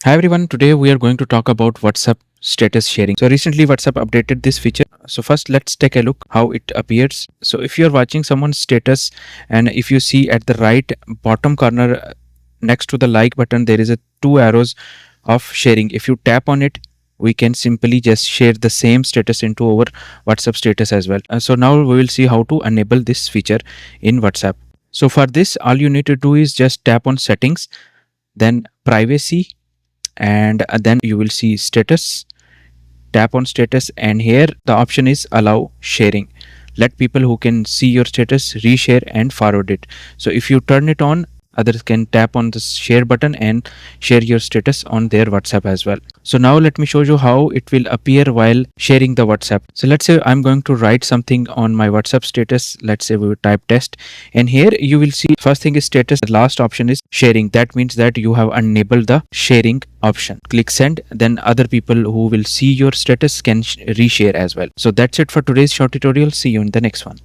Hi everyone, today we are going to talk about WhatsApp status sharing. So recently WhatsApp updated this feature. So first let's take a look how it appears. So if you're watching someone's status and if you see at the right bottom corner next to the like button there is a two arrows of sharing. If you tap on it, we can simply just share the same status into our WhatsApp status as well. So now we will see how to enable this feature in WhatsApp. So for this all you need to do is just tap on settings, then privacy, and then you will see status. Tap on status and here the option is allow sharing. Let people who can see your status reshare and forward it. So if you turn it on, others can tap on the share button and share your status on their WhatsApp as well. So now let me show you how it will appear while sharing the WhatsApp. So let's say I'm going to write something on my WhatsApp status. Let's say we will type test, and here you will see first thing is status, the last option is sharing. That means that you have enabled the sharing option. Click send, then other people who will see your status can reshare as well. So that's it for today's short tutorial. See you in the next one.